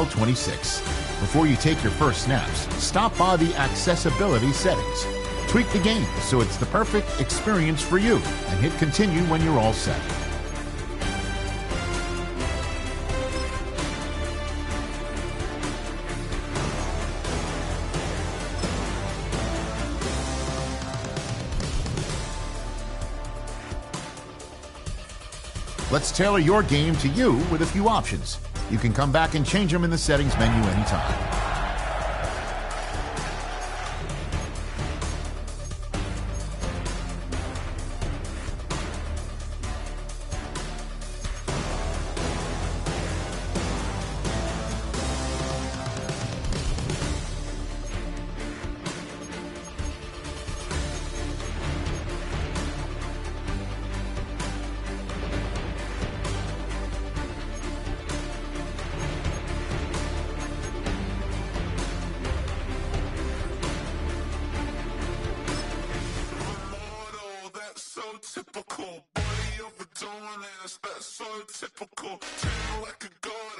26. Before you take your first snaps, stop by the accessibility settings. Tweak the game so it's the perfect experience for you, and hit continue when you're all set. Let's tailor your game to you with a few options. You can come back and change them in the settings menu anytime. Typical body of a donut, that's so typical. Treat like a god,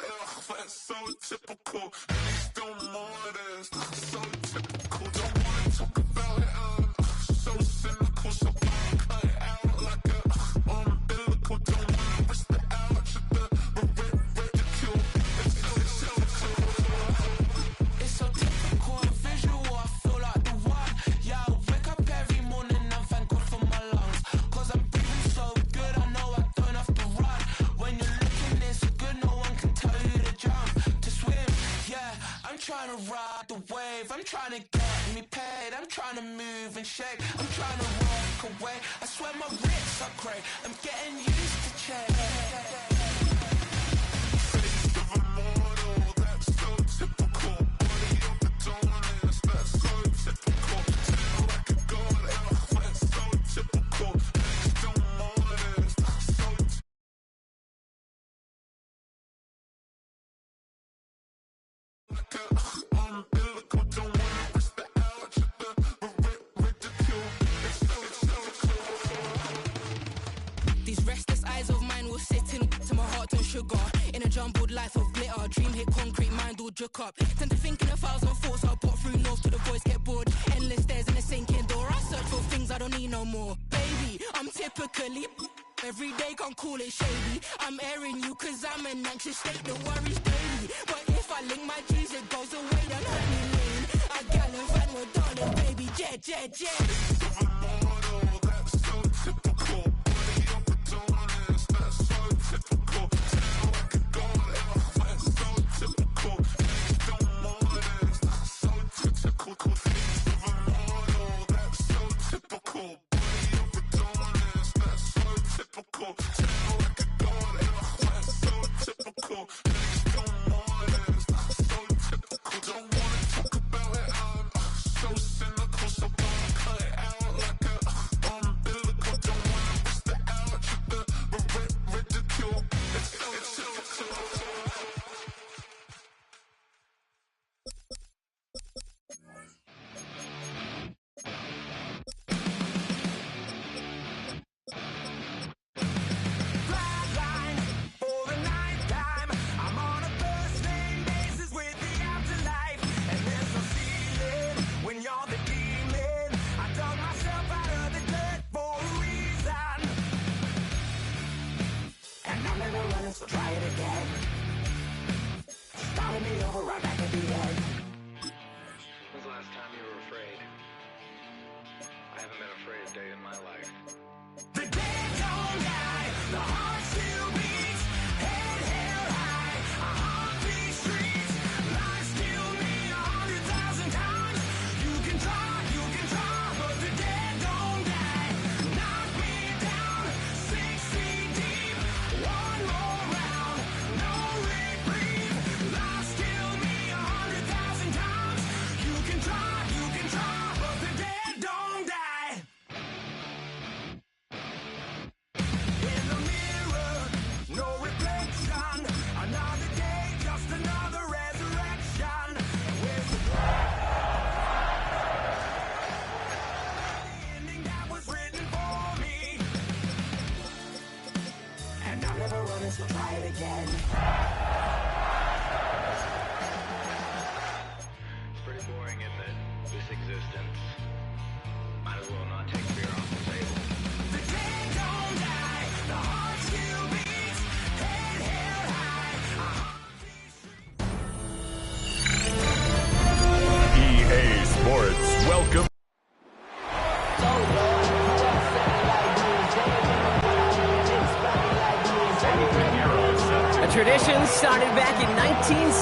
that's so typical. And he's still modest, so typical. Don't wanna talk about it, so cynical. So cut it out like a umbilical. Don't wanna risk the ouch of the ridicule. It's so typical and visual. I feel like the one. Yeah, I wake up every morning and thank God for my lungs. Cause I'm breathing so good, I know I don't have to run. When you're looking this good, no one can tell you to jump, to swim. Yeah, I'm trying to ride the wave, I'm trying to get me paid, I'm trying to move and shake, I'm trying to walk away. I swear my wrists are great, I'm getting used to change. Face of a mortal, that's so typical. Body of a donut, that's so typical. Tail like a god, that's so typical. Still modest, so like a umbilical. Don't wanna risk the ouch of the ridicule. These restless eyes of mine will sit in to my heart and sugar. In a jumbled life of glitter, dream hit concrete, mind all jook up. Tend to think in 1,000 thoughts, I'll put through north till the voice get bored. Endless stairs in a sinking door, I search for things I don't need no more. Baby, I'm typically every day, can't call it shady. I'm airing you cause I'm an anxious state that worries daily. But if I link my G's, it goes away, then honey lean. I gallivant with darling, baby, jet, jet, jet. Of a mortal, that's so typical. Body of a donut, that's so typical. Tail like a god, that's so typical. Still modest, so typical. Face of a mortal, that's so typical. Body of a donut, that's so typical. Tail like a god, that's so typical. Still modest, so typical. Don't wanna talk about it, so cynical. So cut it out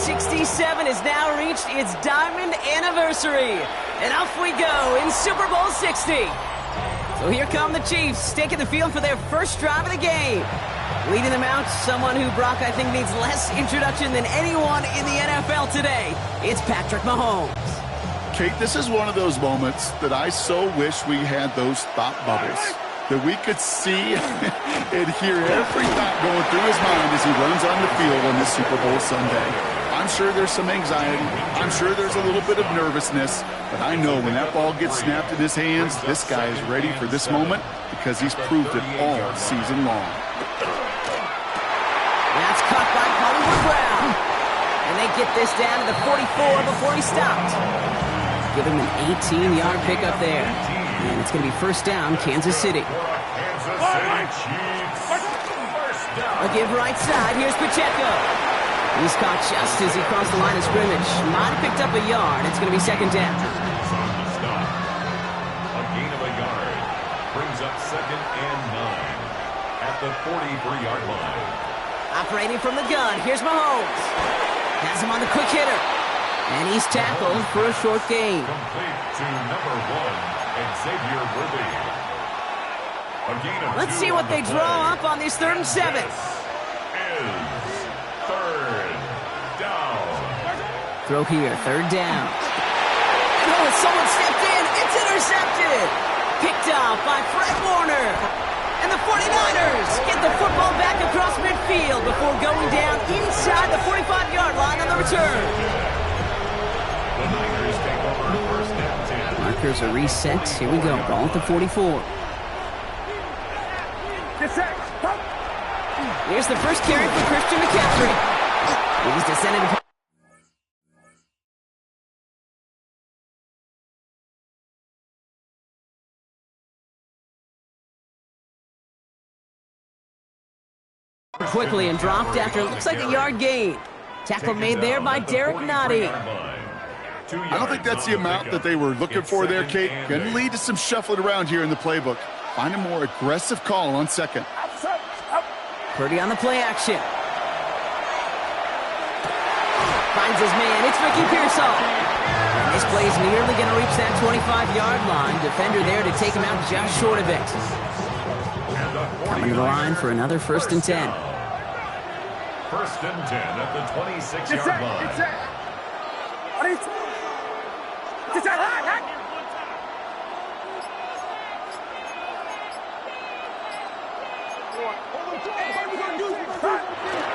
67 has now reached its diamond anniversary. And off we go in Super Bowl 60. So here come the Chiefs, taking the field for their first drive of the game. Leading them out, someone who, Brock, I think needs less introduction than anyone in the NFL today. It's Patrick Mahomes. Kate, this is one of those moments that I so wish we had those thought bubbles, that we could see and hear every thought going through his mind as he runs on the field on this Super Bowl Sunday. I'm sure there's some anxiety. I'm sure there's a little bit of nervousness. But I know when that ball gets snapped in his hands, this guy is ready for this moment because he's proved it all season long. That's caught by Hollywood Brown. And they get this down to the 44 before he stopped. Give him an 18-yard pickup there. And it's going to be first down, Kansas City. A give right side. Here's Pacheco. He's caught just as he crossed the line of scrimmage. Might have picked up a yard. It's going to be second down. A gain of a yard brings up 2nd and 9 at the 43-yard line. Operating from the gun. Here's Mahomes. Has him on the quick hitter. And he's tackled for a short gain. Complete to number 1, Xavier Worthy. A gain of Let's see what they draw up on this 3rd and 7. Third down. Throw here, 3rd down. And oh, someone stepped in. It's intercepted. Picked off by Fred Warner. And the 49ers get the football back across midfield before going down inside the 45-yard line on the return. The Niners take over first and 10. Markers are reset. Here we go. Ball at the 44. Here's the first carry for Christian McCaffrey. He's descended. Quickly and dropped after it looks like a yard gain. Tackle made there by Derek Nottie. I don't think that's the amount that they were looking for there, Kate. Going to lead to some shuffling around here in the playbook. Find a more aggressive call on second. Purdy on the play action. Finds his man. It's Ricky Pearsall. And this play is nearly going to reach that 25-yard line. Defender there to take him out just short of it. Coming to the line for another 1st and 10. 1st and 10 at the 26-yard line.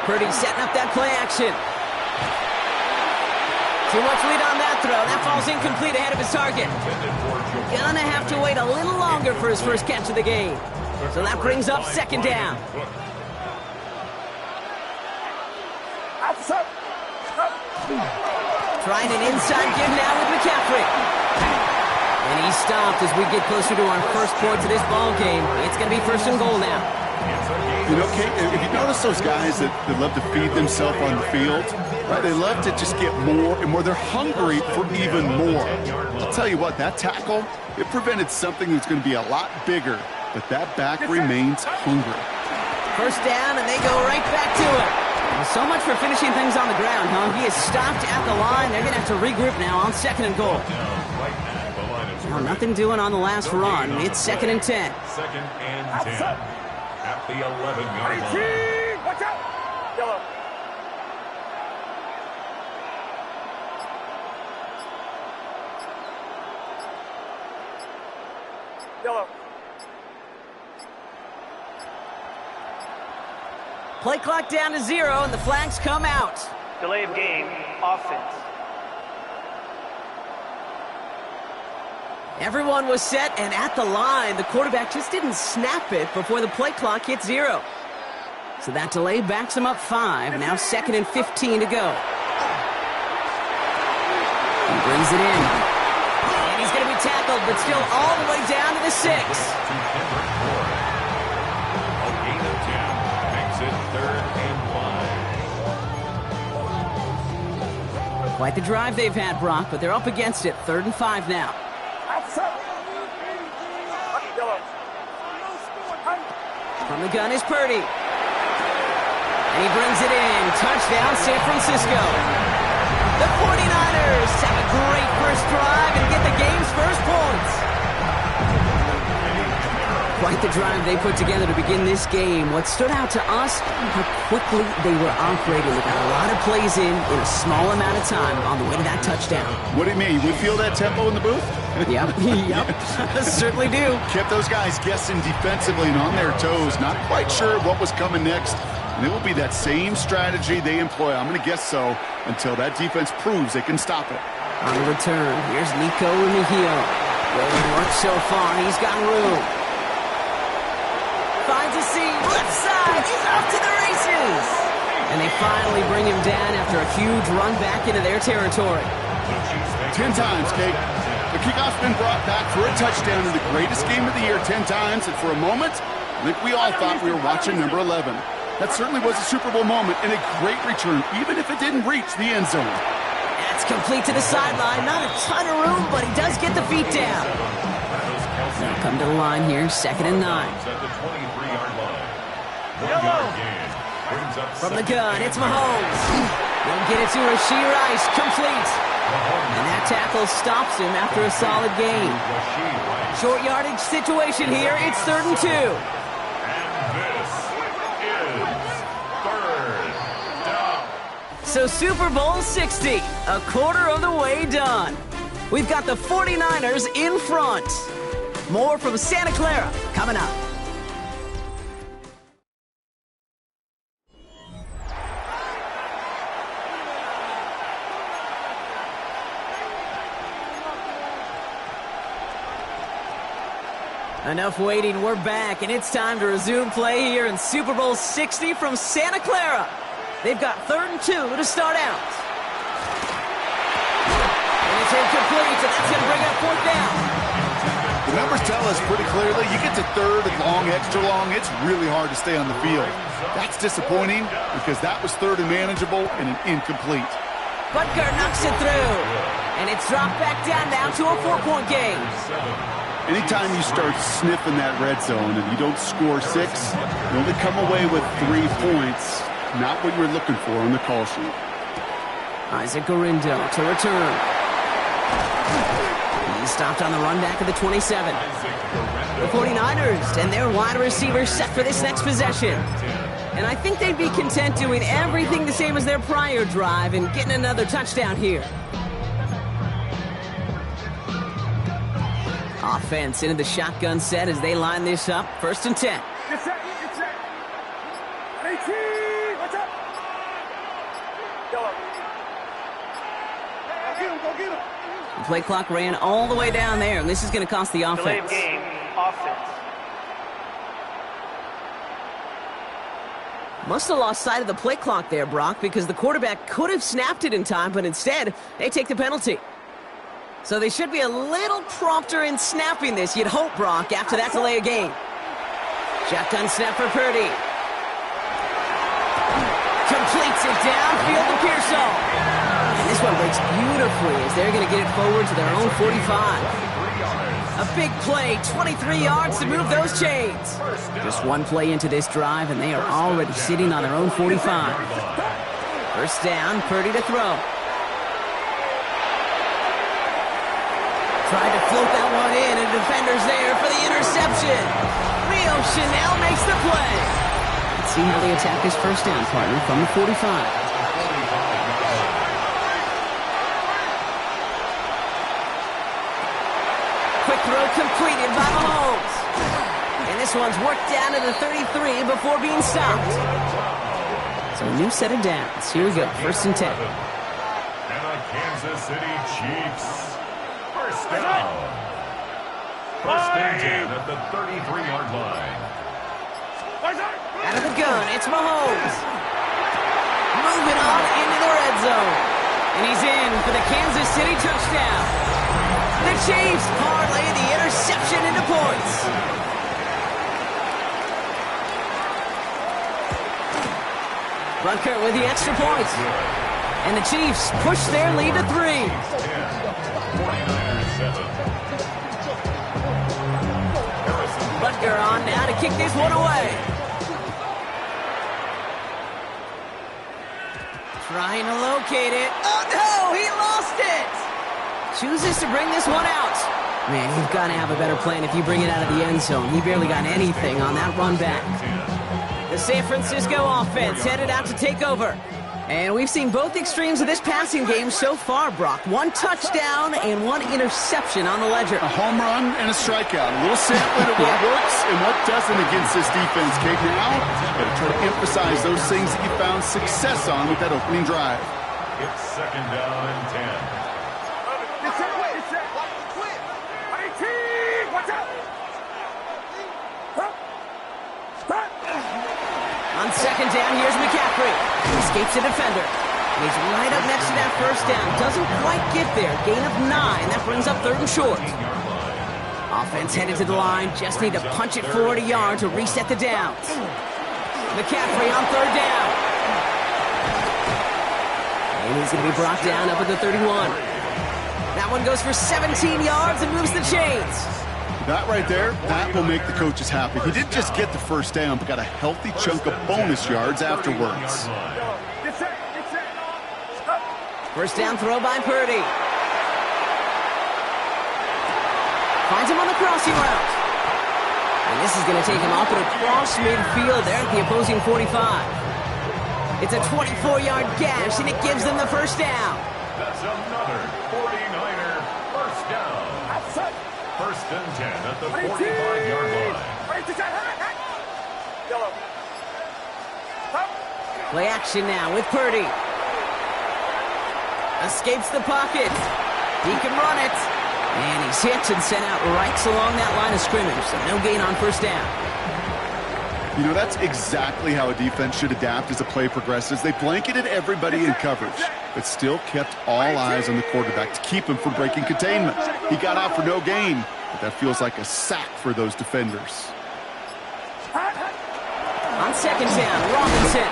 Purdy setting up that play action. Too much lead on that throw. That falls incomplete ahead of his target. Gonna have to wait a little longer for his first catch of the game. So that brings up 2nd down. Trying an inside give now with McCaffrey. And he stopped as we get closer to our first points of this ball game. It's going to be 1st and goal now. You know, Kate, if you notice those guys that love to feed themselves on the field, right? They love to just get more and more. They're hungry for even more. I'll tell you what, that tackle, it prevented something that's going to be a lot bigger, but that back remains hungry. First down, and they go right back to it. Well, so much for finishing things on the ground, huh? He is stopped at the line. They're going to have to regroup now on 2nd and goal. Well, nothing doing on the last run. It's 2nd and 10. 2nd and 10 at the 11-yard line. Watch out! Yellow. Yellow. Play clock down to 0, and the flags come out. Delay of game, offense. Everyone was set and at the line. The quarterback just didn't snap it before the play clock hit 0. So that delay backs him up 5. Now 2nd and 15 to go. He brings it in. And he's going to be tackled, but still all the way down to the 6. A gain of 10 makes it 3rd and 5. Quite the drive they've had, Brock, but they're up against it. 3rd and 5 now. From the gun is Purdy. And he brings it in. Touchdown, San Francisco. The 49ers have a great first drive and get the game's first points. Quite the drive they put together to begin this game. What stood out to us, how quickly they were operating. They got a lot of plays in a small amount of time on the way to that touchdown. What do you mean? We feel that tempo in the booth? Yep, certainly do. Kept those guys guessing defensively and on their toes. Not quite sure what was coming next. And it will be that same strategy they employ. I'm going to guess so until that defense proves they can stop it. On the return, here's Nico Remigio. Good work so far. He's got room. Finds a seam, left side, he's off to the races! And they finally bring him down after a huge run back into their territory. 10 times, Kate. The kickoff's been brought back for a touchdown in the greatest game of the year 10 times, and for a moment, I think we all thought we were watching number 11. That certainly was a Super Bowl moment and a great return, even if it didn't reach the end zone. That's complete to the sideline. Not a ton of room, but he does get the feet down. Now come to the line here, 2nd and 9. From the gun, it's Mahomes. He'll get it to Rashee Rice, complete. And that tackle stops him after a solid gain. Short yardage situation here, it's 3rd and 2. So Super Bowl 60, a quarter of the way done. We've got the 49ers in front. More from Santa Clara coming up. Enough waiting, we're back, and it's time to resume play here in Super Bowl 60 from Santa Clara. They've got 3rd and 2 to start out. And it's incomplete, so that's going to bring up 4th down. The numbers tell us pretty clearly, you get to 3rd and long, extra long, it's really hard to stay on the field. That's disappointing because that was 3rd and manageable and an incomplete. Butker knocks it through. And it's dropped back down now to a 4-point game. Anytime you start sniffing that red zone and you don't score 6, you only come away with 3 points. Not what you were looking for on the call sheet. Isaac Gorindo to return. He's stopped on the run back of the 27. The 49ers and their wide receiver set for this next possession. And I think they'd be content doing everything the same as their prior drive and getting another touchdown here. Offense into the shotgun set as they line this up. 1st and 10. Get set. 18, watch out. Yellow. Go get him. The play clock ran all the way down there, and this is going to cost the offense. Delay of game, offense. Must have lost sight of the play clock there, Brock, because the quarterback could have snapped it in time, but instead, they take the penalty. So they should be a little prompter in snapping this, you'd hope, Brock, after that delay of game. Shotgun snap for Purdy. Completes it downfield to Pearsall. And this one breaks beautifully as they're going to get it forward to their own 45. A big play, 23 yards to move those chains. Just one play into this drive, and they are already sitting on their own 45. 1st down, Purdy to throw. Tried to float that one in, and defender's there for the interception. Rio Chanel makes the play. Let's see how they attack his 1st down partner from the 45. Quick throw completed by Mahomes. And this one's worked down to the 33 before being stopped. So a new set of downs. Here we go, 1st and 10. And the Kansas City Chiefs. 1st down. 1st and 10 at the 33-yard line. Out of the gun, it's Mahomes. Moving on into the red zone. And he's in for the Kansas City touchdown. The Chiefs parlay the interception into points. Butker with the extra points. And the Chiefs push their lead to 3. 49ers 7. Butker on now to kick this one away. Trying to locate it. Oh, no! chooses to bring this one out. Man, you've got to have a better plan if you bring it out of the end zone. He barely got anything on that run back. The San Francisco offense headed out to take over. And we've seen both extremes of this passing game so far, Brock. One touchdown and one interception on the ledger. A home run and a strikeout. A little sampling of what works and what doesn't against this defense, Kate. Now, gotta try to emphasize those things that you found success on with that opening drive. It's second down and 10. Get set. Watch the quit. 18. Watch out. On second down, here's McCaffrey. He escapes a defender. He's right up next to that first down. Doesn't quite get there. Gain of 9. That brings up 3rd and short. Offense headed to the line. Just need to punch it forward a yard to reset the downs. McCaffrey on 3rd down. And he's going to be brought down up at the 31. That one goes for 17 yards and moves the chains. That right there, that will make the coaches happy. He didn't just get the first down, but got a healthy chunk of bonus yards afterwards. Get set. First down throw by Purdy. Finds him on the crossing route. And this is going to take him off and across midfield there at the opposing 45. It's a 24-yard gash, and it gives them the first down. That's another 49er first down. First and 10 at the 45-yard line. Yellow. Play action now with Purdy. Escapes the pocket. He can run it. And he's hit and sent out right along that line of scrimmage, so no gain on first down. You know, that's exactly how a defense should adapt as the play progresses. They blanketed everybody in coverage, but still kept all eyes on the quarterback to keep him from breaking containment. He got out for no gain, but that feels like a sack for those defenders. On second down, Robinson.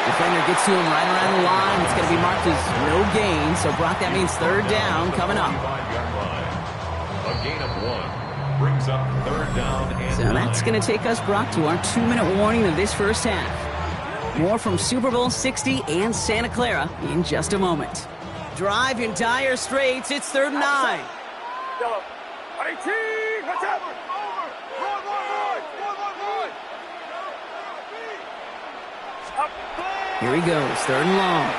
Defender gets to him right around the line. It's going to be marked as no gain, so Brock, that means 3rd down coming up. A gain of 1 brings up 3rd down and So that's going to take us, Brock, to our 2-minute warning of this first half. More from Super Bowl 60 and Santa Clara in just a moment. Drive in dire straits. It's 3rd and 9. Yellow. 18. Watch out. Here he goes, 3rd and long.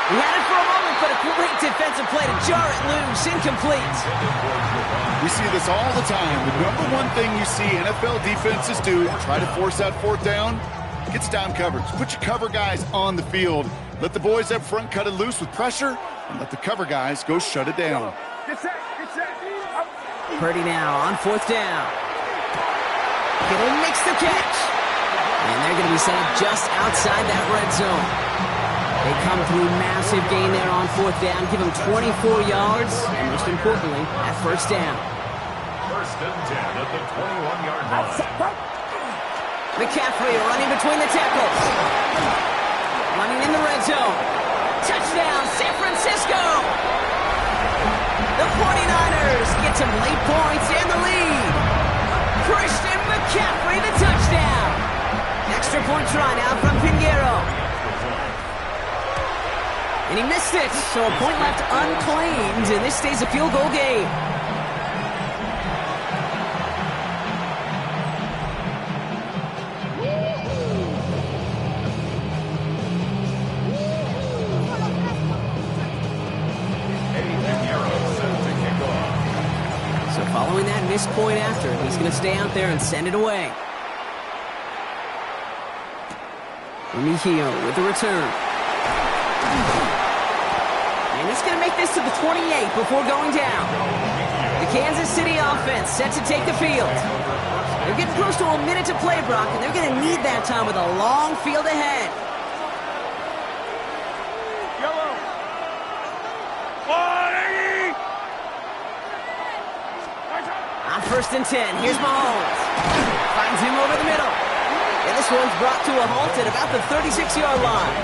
He had it for a moment, but a great defensive play to jar it loose. Incomplete. We see this all the time. The number one thing you see NFL defenses do, try to force that 4th down, gets down coverage. Put your cover guys on the field. Let the boys up front cut it loose with pressure, and let the cover guys go shut it down. Get set. Purdy now on 4th down. Kittle makes the catch. And they're going to be set up just outside that red zone. They come through massive gain there on 4th down, give them 24 yards, and most importantly, that first down. First and 10 at the 21-yard line. McCaffrey running between the tackles. Running in the red zone. Touchdown, San Francisco! The 49ers get some late points and the lead. Christian McCaffrey, the touchdown. Extra point try now from Pinheiro. And he missed it, so a point left unclaimed, and this stays a field goal game. So following that missed point after, he's going to stay out there and send it away. Mejio with the return. And he's going to make this to the 28 before going down. The Kansas City offense set to take the field. They're getting close to a minute to play, Brock, and they're going to need that time with a long field ahead. Yellow. 180. On 1st and 10, here's Mahomes. Finds him over the middle. And this one's brought to a halt at about the 36-yard line.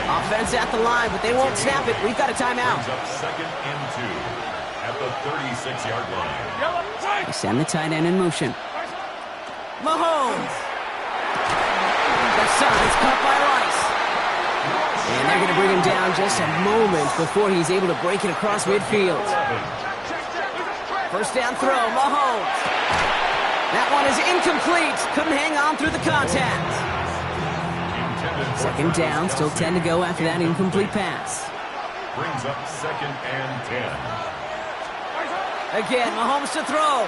Offense at the line, but they won't snap it. We've got a timeout. Second and 2 at the 36-yard line. They send the tight end in motion. Mahomes. The side is caught by Rice. And they're going to bring him him down just a moment before he's able to break it across midfield. First down throw, Mahomes. That one is incomplete. Couldn't hang on through the contact. Second down, still 10 to go after that incomplete pass. Brings up 2nd and 10. Again, Mahomes to throw.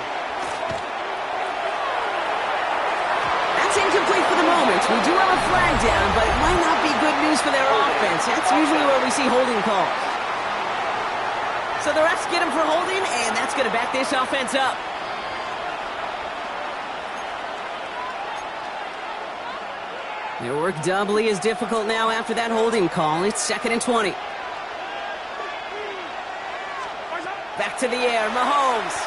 That's incomplete for the moment. We do have a flag down, but it might not be good news for their offense. That's usually where we see holding calls. So the refs get him for holding, and that's going to back this offense up. Their work doubly is difficult now after that holding call. It's 2nd and 20. Back to the air, Mahomes.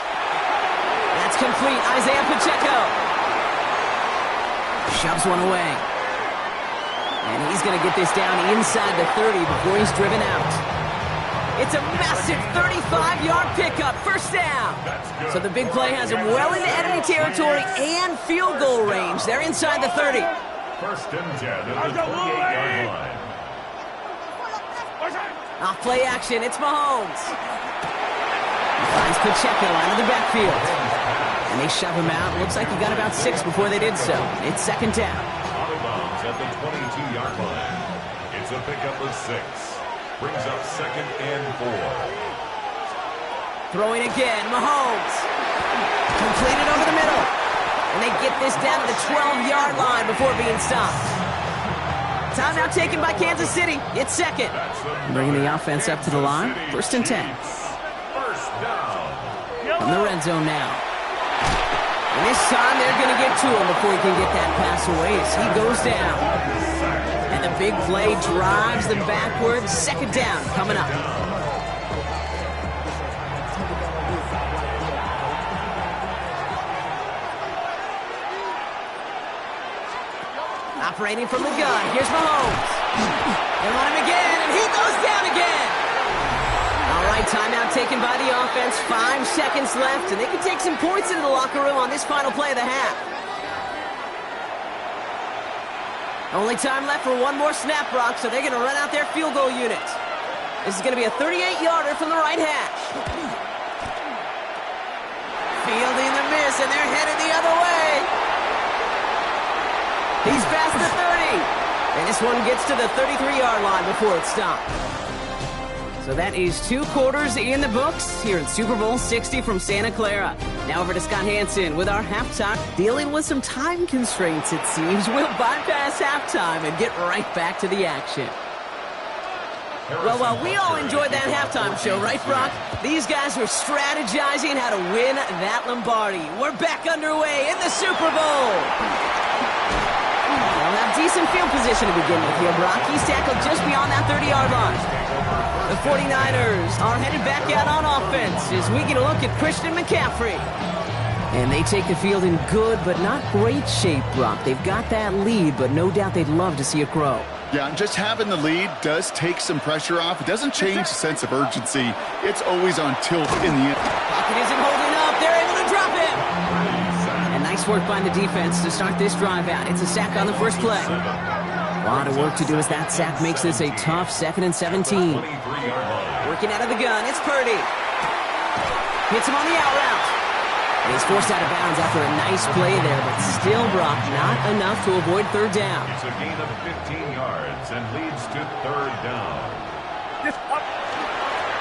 That's complete, Isaiah Pacheco. Shoves one away. And he's going to get this down inside the 30 before he's driven out. It's a massive 35-yard pickup, first down. So the big play has him well into enemy territory and field goal range. They're inside the 30. First and 10 at the 28-yard line. Off play action, it's Mahomes. He finds Pacheco out of the backfield. And they shove him out. Looks like he got about 6 before they did so. It's 2nd down. Out of bounds at the 22-yard line. It's a pickup of 6. Brings up 2nd and 4. Throwing again, Mahomes. Completed over the middle. And they get this down to the 12-yard line before being stopped. Timeout taken by Kansas City. It's 2nd. Bringing the offense up to the line. 1st and 10. First down. From the red zone now. And this time they're going to get to him before he can get that pass away as he goes down. And the big play drives them backwards. 2nd down coming up. Operating from the gun. Here's Mahomes. They want him again, and he goes down again. All right, timeout taken by the offense. 5 seconds left, and they can take some points into the locker room on this final play of the half. Only time left for one more snap, Brock, so they're going to run out their field goal unit. This is going to be a 38-yarder from the right hash. Fielding the miss, and they're headed the other way. He's past the 30. And this one gets to the 33-yard line before it's stopped. So that is 2 quarters in the books here in Super Bowl 60 from Santa Clara. Now over to Scott Hansen with our halftime. Dealing with some time constraints, it seems. We'll bypass halftime and get right back to the action. Well, we all enjoyed that halftime show, right, Brock? These guys were strategizing how to win that Lombardi. We're back underway in the Super Bowl. They'll have decent field position to begin with here, Brock. He's tackled just beyond that 30-yard line. The 49ers are headed back out on offense as we get a look at Christian McCaffrey. And they take the field in good but not great shape, Brock. They've got that lead, but no doubt they'd love to see it grow. Yeah, just having the lead does take some pressure off. It doesn't change the sense of urgency. It's always on tilt in the end. Pocket isn't holding up. They're able to drop him. And nice work by the defense to start this drive out. It's a sack on the first play. A lot of work to do as that sack makes this a tough 2nd and 17. Working out of the gun, it's Purdy. Hits him on the out route. And he's forced out of bounds after a nice play there, but still, Brock, not enough to avoid 3rd down. It's a gain of 15 yards and leads to 3rd down.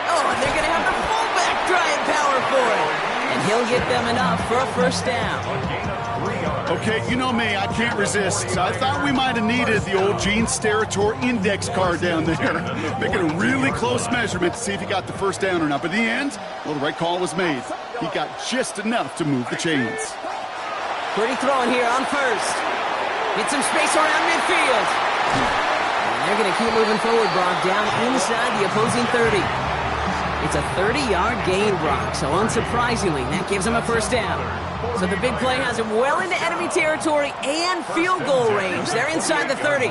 Oh, and they're going to have the fullback trying power for it. And he'll get them enough for a 1st down. A gain of 3 yards. Okay, you know me, I can't resist. I thought we might have needed the old Gene Steratore index card down there. Making a really close measurement to see if he got the 1st down or not. But in the end, well, the right call was made. He got just enough to move the chains. Pretty throwing here on 1st. Get some space around midfield. And they're going to keep moving forward, Brock, down inside the opposing 30. It's a 30-yard gain, Brock, so unsurprisingly, that gives them a 1st down. So the big play has them well into enemy territory and field goal range. They're inside the 30.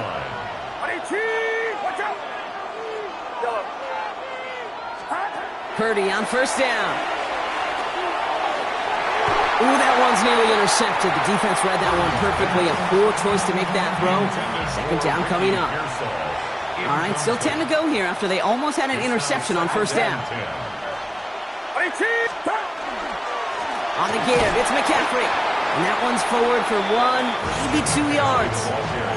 Purdy on 1st down. Ooh, that one's nearly intercepted. The defense read that one perfectly. A poor choice to make that throw. 2nd down coming up. All right, still 10 to go here after they almost had an interception on first down. On the give, it's McCaffrey. And that one's forward for 1, maybe 2 yards.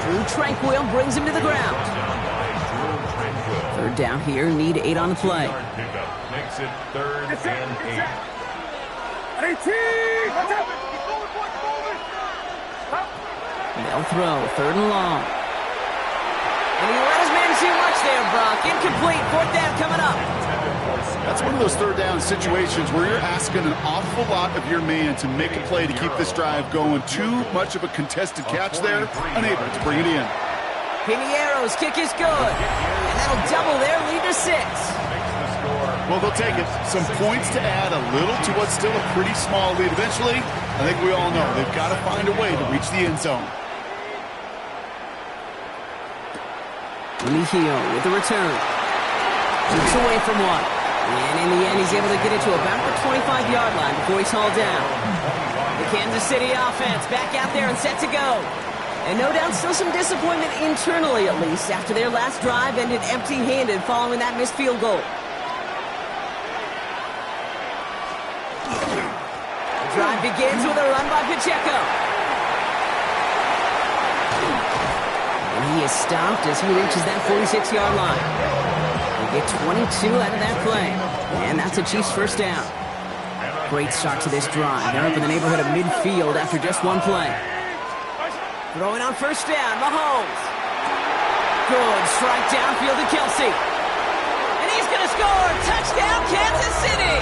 Drew Tranquil brings him to the ground. Third down here, need 8 on the play. Makes it 3rd and 8. They'll throw, 3rd and long. And he let his man too much there, Brock. Incomplete, 4th down coming up. That's one of those third down situations where you're asking an awful lot of your man to make a play to keep this drive going. Too much of a contested catch there, unable to bring it in. Piniero's kick is good, and that'll double their lead to 6. Well, they'll take it. Some points to add a little to what's still a pretty small lead. Eventually, I think we all know they've got to find a way to reach the end zone. Mejio with the return. Keeps away from one. And in the end, he's able to get it to about the 25-yard line before he's hauled down. The Kansas City offense back out there and set to go. And no doubt still some disappointment internally, at least, after their last drive ended empty-handed following that missed field goal. The drive begins with a run by Pacheco. And he is stopped as he reaches that 46-yard line. They get 22 out of that play. And that's a Chiefs first down. Great start to this drive. They're up in the neighborhood of midfield after just one play. Throwing on first down, Mahomes. Good strike downfield to Kelsey. And he's going to score. Touchdown, Kansas City.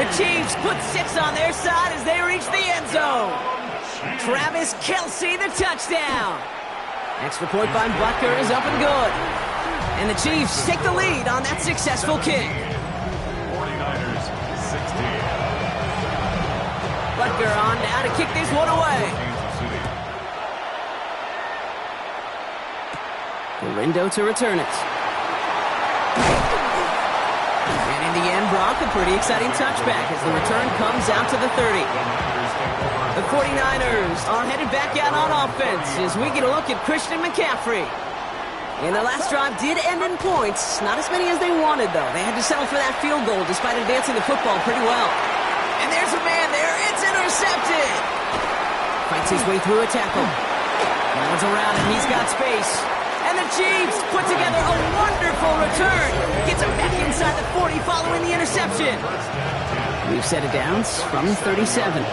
The Chiefs put 6 on their side as they reach the end zone. Travis Kelsey, the touchdown. Extra point by Butker is up and good. And the Chiefs take the lead on that successful kick. 49ers 16. Butker on now to kick this one away. Gorindo to return it. And in the end, Brock, a pretty exciting touchback as the return comes out to the 30. The 49ers are headed back out on offense as we get a look at Christian McCaffrey. And their last drive did end in points. Not as many as they wanted, though. They had to settle for that field goal despite advancing the football pretty well. And there's a man there. It's intercepted. Fights his way through a tackle. Runs around and he's got space. And the Chiefs put together a wonderful return. Gets him back inside the 40 following the interception. We've set it down from 37.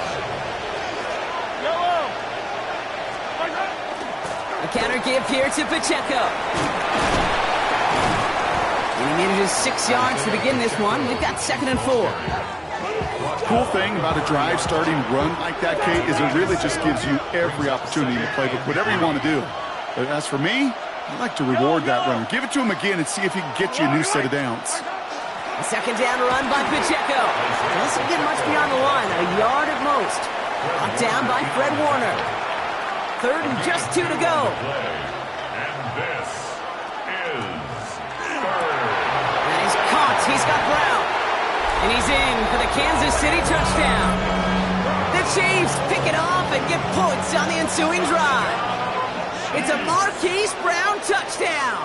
A counter give here to Pacheco. And he manages 6 yards to begin this one. We've got 2nd and 4. Cool thing about a drive starting run like that, Kate, is it really just gives you every opportunity to play with whatever you want to do. But as for me, I'd like to reward that run. Give it to him again and see if he can get you a new set of downs. A 2nd down run by Pacheco. Doesn't get much beyond the line, a yard at most. Brought down by Fred Warner. 3rd and just 2 to go. And this is 3rd. And he's caught. He's got Brown. And he's in for the Kansas City touchdown. The Chiefs pick it off and get points on the ensuing drive. It's a Marquise Brown touchdown.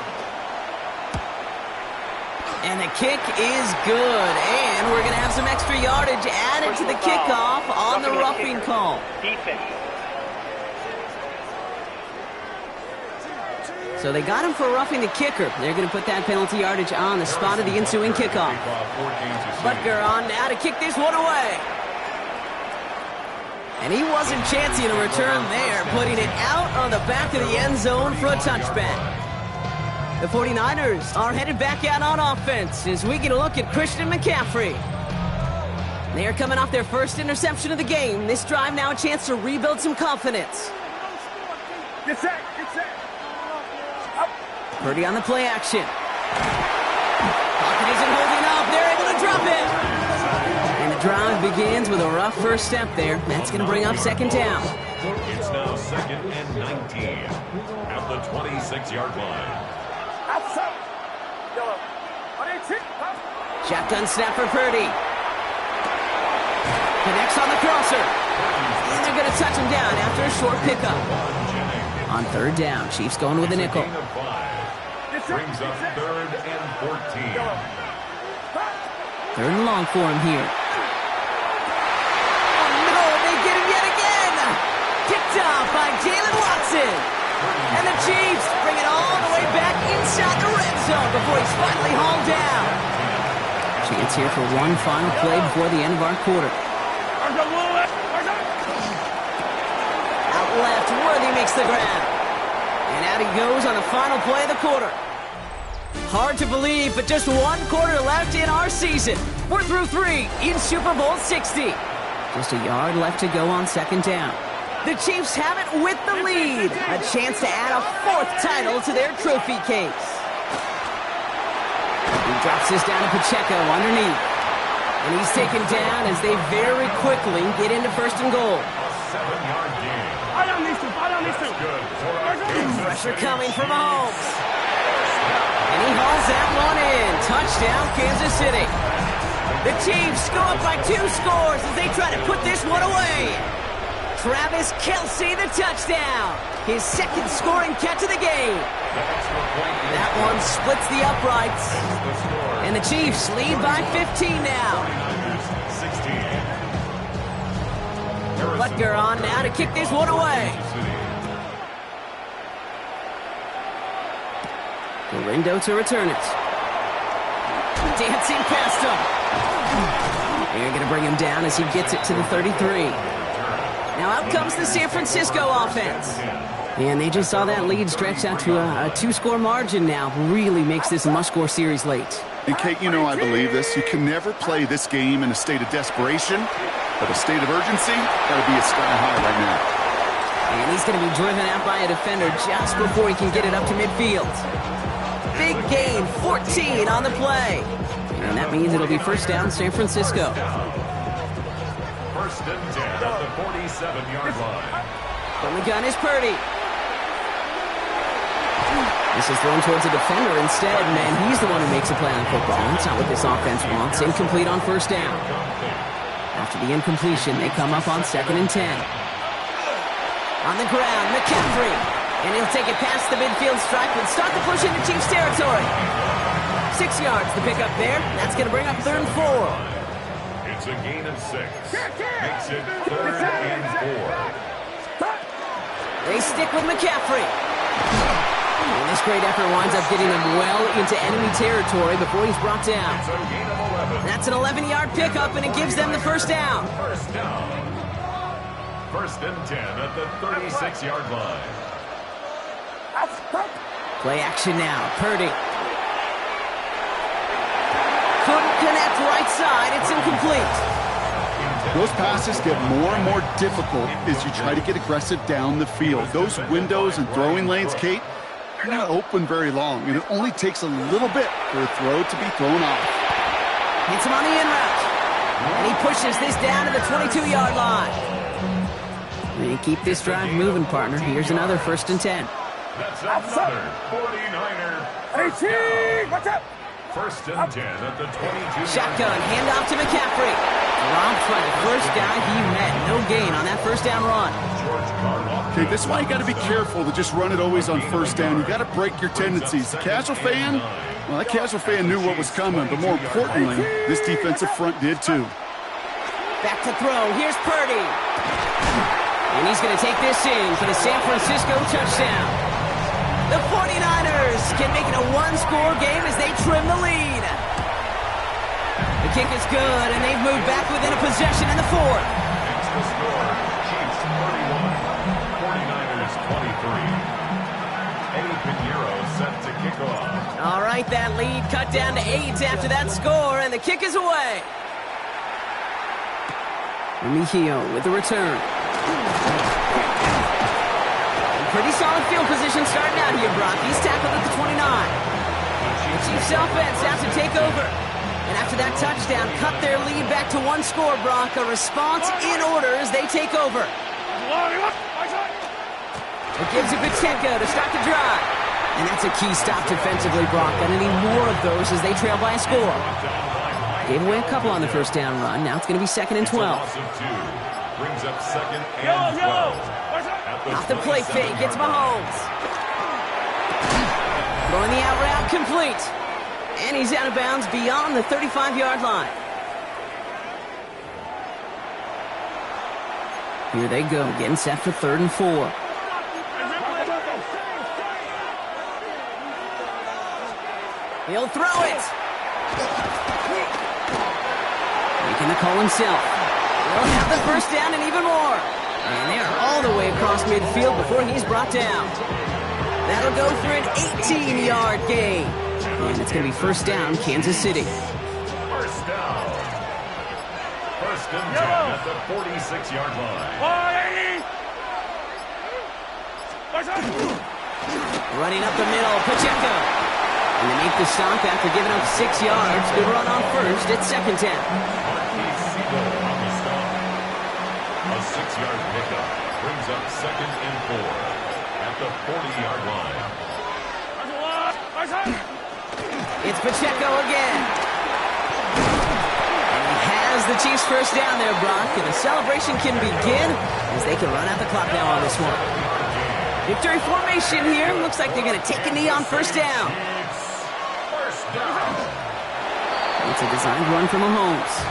And the kick is good. And we're going to have some extra yardage added to the kickoff on the roughing call. So they got him for roughing the kicker. They're going to put that penalty yardage on the spot of the ensuing kickoff. Butker on now to kick this one away. And he wasn't chancing a return there, putting it out on the back of the end zone for a touchback. The 49ers are headed back out on offense as we get a look at Christian McCaffrey. They are coming off their first interception of the game. This drive now a chance to rebuild some confidence. Get set, get set. Up. Purdy on the play action. Pocket isn't holding up. They're able to drop it. And the drive begins with a rough first step there. That's going to bring up 2nd down. It's now 2nd and 19 at the 26-yard line. Outside. Yellow. Shotgun snap for Purdy. Connects on the crosser. And they're going to touch him down after a short pickup. On third down, Chiefs going with a nickel. Gain of 5. Brings up 3rd and 14. Third and long for him here. Oh no, they get him yet again! Picked off by Jalen Watson. And the Chiefs bring it all the way back inside the red zone before he's finally hauled down. Chance here for one final play before the end of our quarter. Out left, Worthy makes the grab. And out he goes on the final play of the quarter. Hard to believe, but just one quarter left in our season. We're through 3 in Super Bowl 60. Just a yard left to go on second down. The Chiefs have it with the lead. A chance to add a 4th title to their trophy case. He drops this down to Pacheco underneath. And he's taken down as they very quickly get into 1st and goal. 7-yard gain. Pressure coming from Mahomes. And he hauls that one in. Touchdown, Kansas City. The Chiefs go up by 2 scores as they try to put this one away. Travis Kelce, the touchdown. His 2nd scoring catch of the game. That one splits the uprights. And the Chiefs lead by 15 now. Butker on now to kick this one away. Galindo to return it. Dancing past him. They're going to bring him down as he gets it to the 33. Now out comes the San Francisco offense. And they just saw that lead stretch out to a 2-score margin now. Really makes this a must-score series late. And Kate, you know I believe this. You can never play this game in a state of desperation, but a state of urgency got to be at sky high right now. And he's going to be driven out by a defender just before he can get it up to midfield. Big gain, 14 on the play. And that means it'll be 1st down, San Francisco. 1st and 10 at the 47-yard line. From the gun is Purdy. This is thrown towards a defender instead, man. He's the one who makes a play on football. That's not what this offense wants. Incomplete on 1st down. After the incompletion, they come up on 2nd and 10. On the ground, McCaffrey. And he'll take it past the midfield stripe and start the push into Chiefs territory. 6 yards to pick up there. That's going to bring up 3rd and 4. It's a gain of 6. Makes it 3rd and 4. They stick with McCaffrey. And this great effort winds up getting him well into enemy territory before he's brought down. It's a gain of 11. That's an 11-yard pickup, and it gives them the 1st down. 1st down. 1st and 10 at the 36-yard line. Play action now. Purdy. Couldn't connect right side. It's incomplete. Those passes get more and more difficult as you try to get aggressive down the field. Those windows and throwing lanes, Kate, they're not open very long, and it only takes a little bit for a throw to be thrown off. Hits him on the in route. And he pushes this down to the 22-yard line. And keep this drive moving, partner. Here's another 1st and 10. That's another 49er. 18! Watch out! 1st and 10 at the 22. Shotgun, handoff to McCaffrey. Dropped by the first guy he met. No gain on that 1st down run. Okay, this is why you got to be careful to just run it always on 1st down. You got to break your tendencies. The casual fan, well, that casual fan knew what was coming, but more importantly, this defensive front did too. Back to throw. Here's Purdy. And he's going to take this in for the San Francisco touchdown. The 49ers can make it a 1-score game as they trim the lead. The kick is good, and they've moved back within a possession in the 4th. Makes the score. Chiefs 31, 49ers 23. Eddie Pinheiro set to kick off. All right, that lead cut down to 8 after that score, and the kick is away. Mejio with the return. Pretty solid field position starting out here, Brock. He's tackled at the 29. The Chiefs offense has to take over. And after that touchdown, cut their lead back to 1 score, Brock. A response in order as they take over. It gives it Pacheco to start the drive. And that's a key stop defensively, Brock. Gonna need more of those as they trail by a score. Gave away a couple on the 1st down run. Now it's going to be 2nd and 12. Brings up 2nd and 12. At Off the play fake, it's Mahomes. Throwing the out route complete. And he's out of bounds beyond the 35-yard line. Here they go, getting set for 3rd and 4. He'll throw it. Making the call himself. He'll have the first down and even more. And they are all the way across midfield before he's brought down. That'll go for an 18-yard gain. And it's going to be first down, Kansas City. First down. First and 10 at the 46-yard line. Running up the middle, Pacheco. And they make the stop after giving up 6 yards. Good run on first at 2nd down. On the stop. A 6-yard pickup brings up 2nd and 4 at the 40-yard line. It's Pacheco again. And he has the Chiefs first down there, Brock. And the celebration can begin as they can run out the clock now on this one. Victory formation here. Looks like they're going to take a knee on first down. First down. It's a designed run from Mahomes.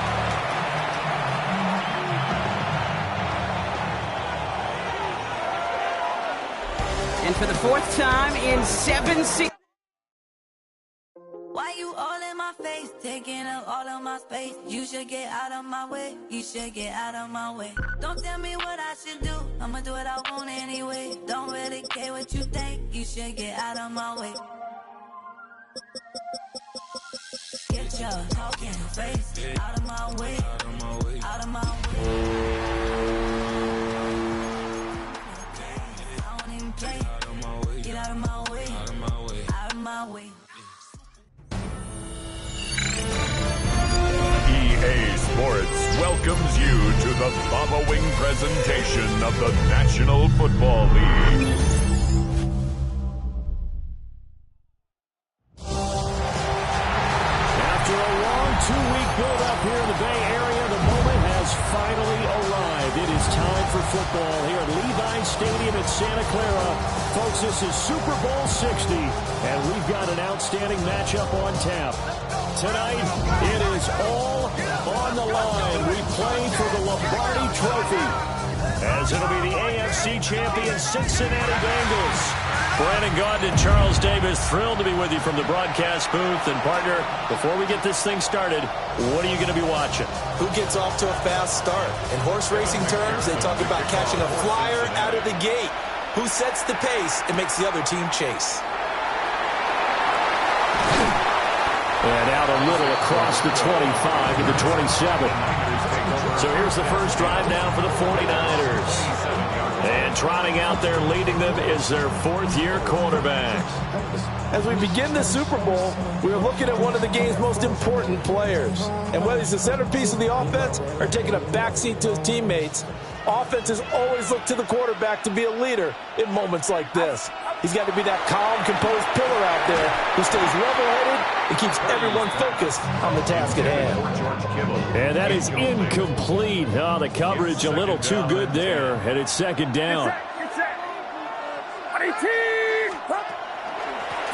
And for the 4th time in 7 seasons. Why you all in my face, taking up all of my space? You should get out of my way, you should get out of my way. Don't tell me what I should do, I'ma do what I want anyway. Don't really care what you think, you should get out of my way. Get your talking face out of my way, out of my way. I don't even play, get out of my way, out of my way. EA Sports welcomes you to the following presentation of the National Football League. After a long 2-week build-up here in the Bay Area, the moment has finally arrived. It is time for football here at Levi's Stadium in Santa Clara. Folks, this is Super Bowl 60, and we've got an outstanding matchup on tap. Tonight, it is all on the line. We play for the Lombardi Trophy, as it'll be the AFC champion Cincinnati Bengals. Brandon Gaudin and Charles Davis, thrilled to be with you from the broadcast booth. And partner, before we get this thing started, what are you going to be watching? Who gets off to a fast start? In horse racing terms, they talk about catching a flyer out of the gate. Who sets the pace and makes the other team chase? And out a little across the 25 to the 27. So here's the first drive now for the 49ers. And trotting out there leading them is their 4th-year quarterback. As we begin the Super Bowl, we're looking at one of the game's most important players. And whether he's the centerpiece of the offense or taking a backseat to his teammates, offenses always look to the quarterback to be a leader in moments like this. He's got to be that calm, composed pillar out there who stays level-headed and keeps everyone focused on the task at hand. And that is incomplete. Oh, the coverage a little too good there, and it's 2nd down.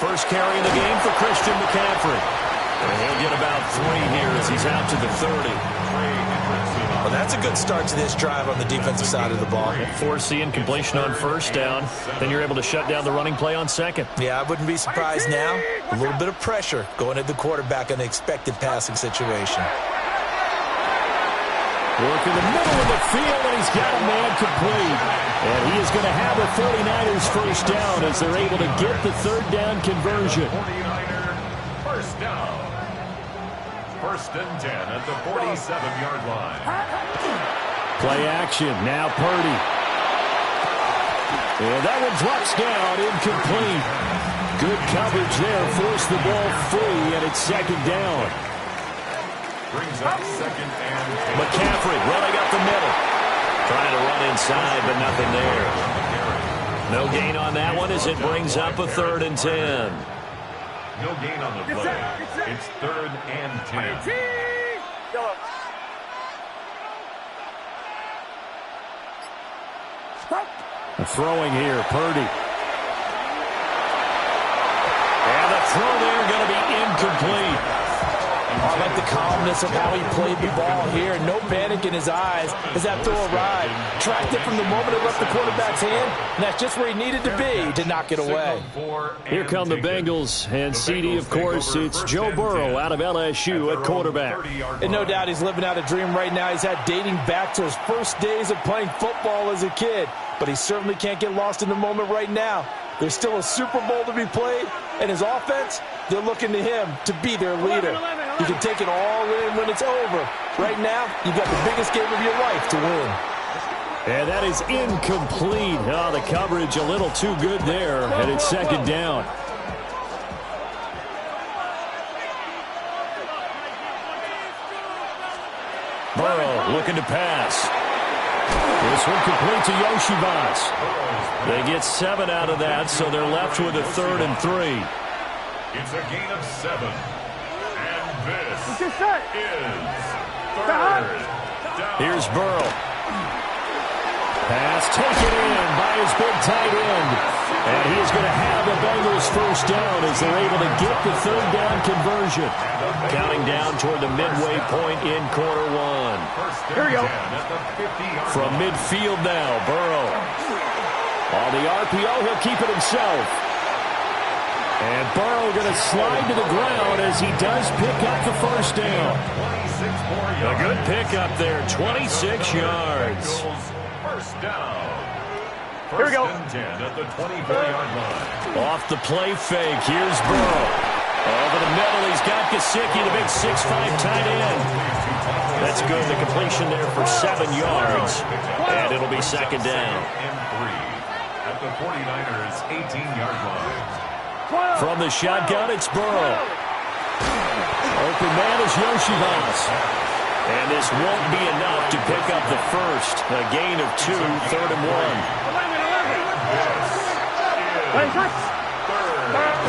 First carry in the game for Christian McCaffrey. And he'll get about 3 here as he's out to the 30. Well, that's a good start to this drive on the defensive side of the ball. Forcing incompletion on first down. Then you're able to shut down the running play on 2nd. Yeah, I wouldn't be surprised now. A little bit of pressure going at the quarterback in an expected passing situation. Work in the middle of the field, and he's got a man complete. And he is going to have a 49ers first down as they're able to get the 3rd down conversion. 49er first down. First and 10 at the 47-yard line. Play action. Now Purdy. And that one drops down, incomplete. Good coverage there. Forced the ball free, and it's 2nd down. Brings up 2nd and 10. McCaffrey running up the middle. Trying to run inside, but nothing there. No gain on that one as it brings up a 3rd and 10. No gain on the play. It's 3rd and 10. throwing here. Purdy. And the throw there going to be incomplete. I like the calmness of how he played the ball here. No panic in his eyes as that throw arrived. Tracked it from the moment it left the quarterback's hand, and that's just where he needed to be to knock it away. Here come the Bengals, and CD, of course, it's Joe Burrow out of LSU at quarterback. And no doubt he's living out a dream right now. He's had dating back to his first days of playing football as a kid, but he certainly can't get lost in the moment right now. There's still a Super Bowl to be played, and his offense, they're looking to him to be their leader. You can take it all in when it's over. Right now, you've got the biggest game of your life to win. And that is incomplete. Oh, the coverage a little too good there, and it's second down. Burrow looking to pass. This one complete to Yoshibas. They get 7 out of that, so they're left with a 3rd and 3. It's a gain of 7. And this is 3rd down. Here's Burrow. Pass taken in by his big tight end. And he is going to have the Bengals first down as they're able to get the 3rd down conversion. Counting down toward the midway point in quarter 1. Here we go. From midfield now, Burrow. On the RPO, he'll keep it himself. And Burrow going to slide to the ground as he does pick up the first down. A good pickup there, 26 yards. First down. Here we go. First and 10 at the 24-yard line. Off the play fake, here's Burrow. Over the middle, he's got Gesicki, the big 6'5" tight end. That's good, the completion there for 7 yards. And it'll be second down. And 3 at the 49ers' 18-yard line. From the shotgun, it's Burrow. Open man is Yoshibas. And this won't be enough to pick up the first. A gain of 2, 3rd and 1.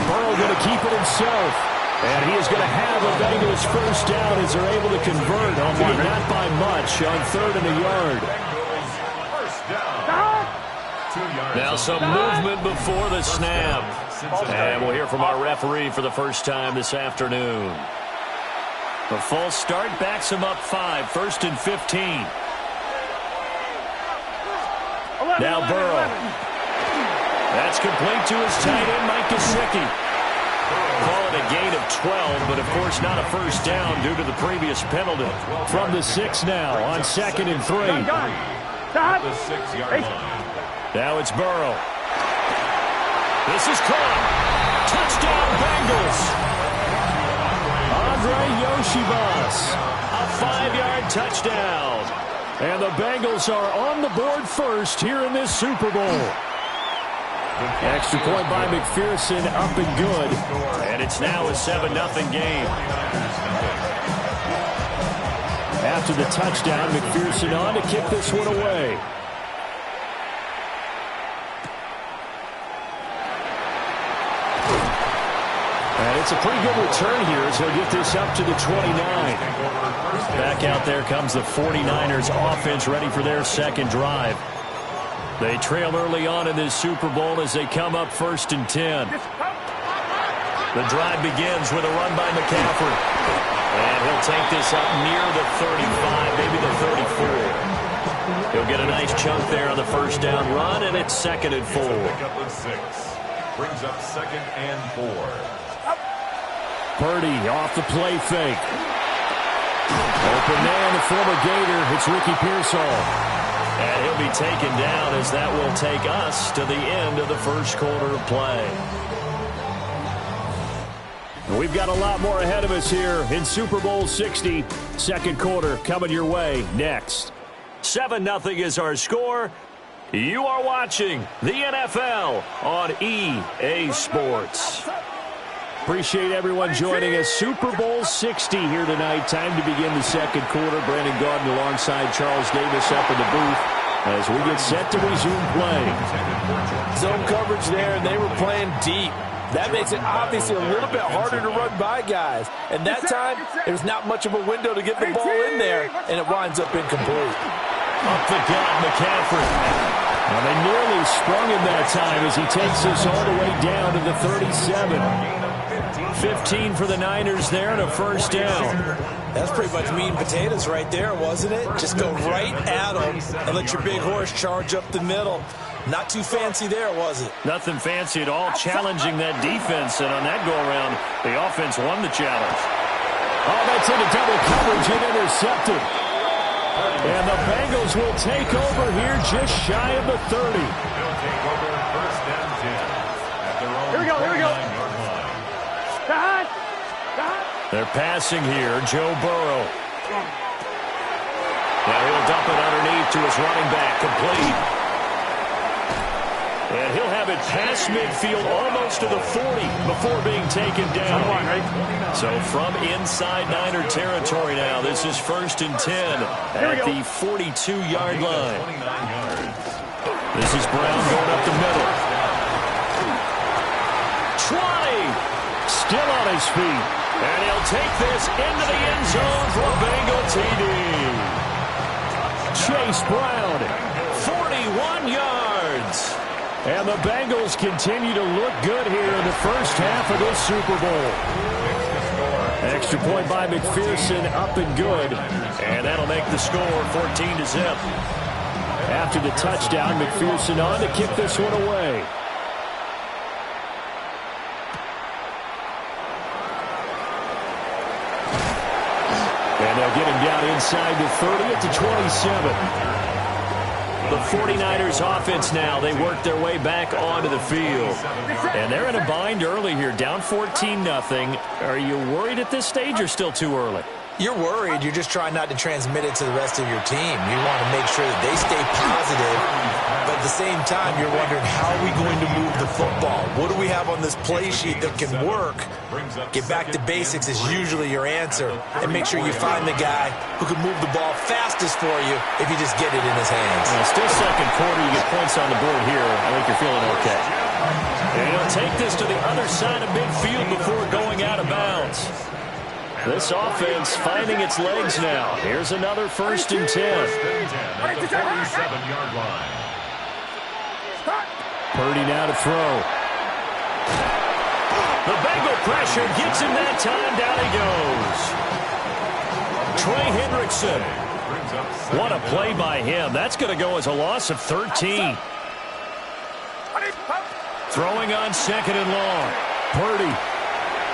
Burrow going to keep it himself. And he is going to have a Bengals first down as they're able to convert, albeit not by much, on 3rd and a yard. Now some movement before the snap. And we'll hear from our referee for the first time this afternoon. A false start backs him up 5, 1st and 15. Now Burrow. That's complete to his tight end, Mike Gesicki. Call it a gain of 12, but of course not a first down due to the previous penalty. From the 6 now on 2nd and 3. The 6-yard line. Now it's Burrow. This is caught. Touchdown Bengals. Andre Yoshibas. A 5-yard touchdown. And the Bengals are on the board first here in this Super Bowl. Extra point by McPherson, up and good. And it's now a 7-0 game. After the touchdown, McPherson on to kick this one away. And it's a pretty good return here as he'll get this up to the 29. Back out there comes the 49ers offense ready for their second drive. They trail early on in this Super Bowl as they come up 1st and 10. The drive begins with a run by McCaffrey. And he'll take this up near the 35, maybe the 34. He'll get a nice chunk there on the first down run, and it's 2nd and 4. Pickup of 6. Brings up 2nd and 4. Purdy off the play fake. Open man, the former Gator. It's Ricky Pearsall. And he'll be taken down as that will take us to the end of the first quarter of play. We've got a lot more ahead of us here in Super Bowl 60. Second quarter coming your way next. 7-0 is our score. You are watching the NFL on EA Sports. Appreciate everyone joining us. Super Bowl 60 here tonight. Time to begin the second quarter. Brandon Gaudin alongside Charles Davis up in the booth as we get set to resume play. Zone coverage there, and they were playing deep. That makes it obviously a little bit harder to run by guys. And that time, there's not much of a window to get the ball in there, and it winds up incomplete. Up the gut, McCaffrey. Well, they nearly sprung him that time as he takes us all the way down to the 37. 15 for the Niners there and a first down. That's pretty much meat and potatoes right there, wasn't it? Just go right at them and let your big horse charge up the middle. Not too fancy there, was it? Nothing fancy at all, challenging that defense. And on that go-around, the offense won the challenge. Oh, that's into double coverage and intercepted. And the Bengals will take over here just shy of the 30. They'll take over first and 10 at their own. Here we go, here we go. They're passing here, Joe Burrow. Now he'll dump it underneath to his running back, complete. And he'll have it past midfield almost to the 40 before being taken down. So from inside Niner territory now, this is first and 10 at the 42-yard line. This is Brown going up the middle. 20! Still on his feet. And he'll take this into the end zone for a Bengal TD. Chase Brown, 41 yards. And the Bengals continue to look good here in the first half of this Super Bowl. Extra point by McPherson, up and good. And that'll make the score 14-0. After the touchdown, McPherson on to kick this one away. And they'll get him down inside the 30 at the 27. The 49ers offense now, they work their way back onto the field. And they're in a bind early here, down 14-0. Are you worried at this stage or still too early? You're worried. You're just trying not to transmit it to the rest of your team. You want to make sure that they stay positive. But at the same time, you're wondering, how are we going to move the football? What do we have on this play sheet that can work? Get back to basics is usually your answer. And make sure you find the guy who can move the ball fastest for you if you just get it in his hands. Well, still second quarter. You get points on the board here. I think you're feeling okay. And he'll take this to the other side of midfield before going out of bounds. This offense finding its legs now. Here's another first and 10. At the 47-yard line. Purdy now to throw. The Bengal pressure gets him that time. Down he goes. Trey Hendrickson. What a play by him. That's going to go as a loss of 13. Throwing on second and long. Purdy.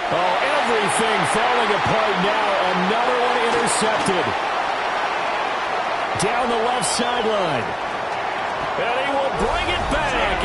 Oh, everything falling apart now. Another one intercepted. Down the left sideline. And he will bring it back.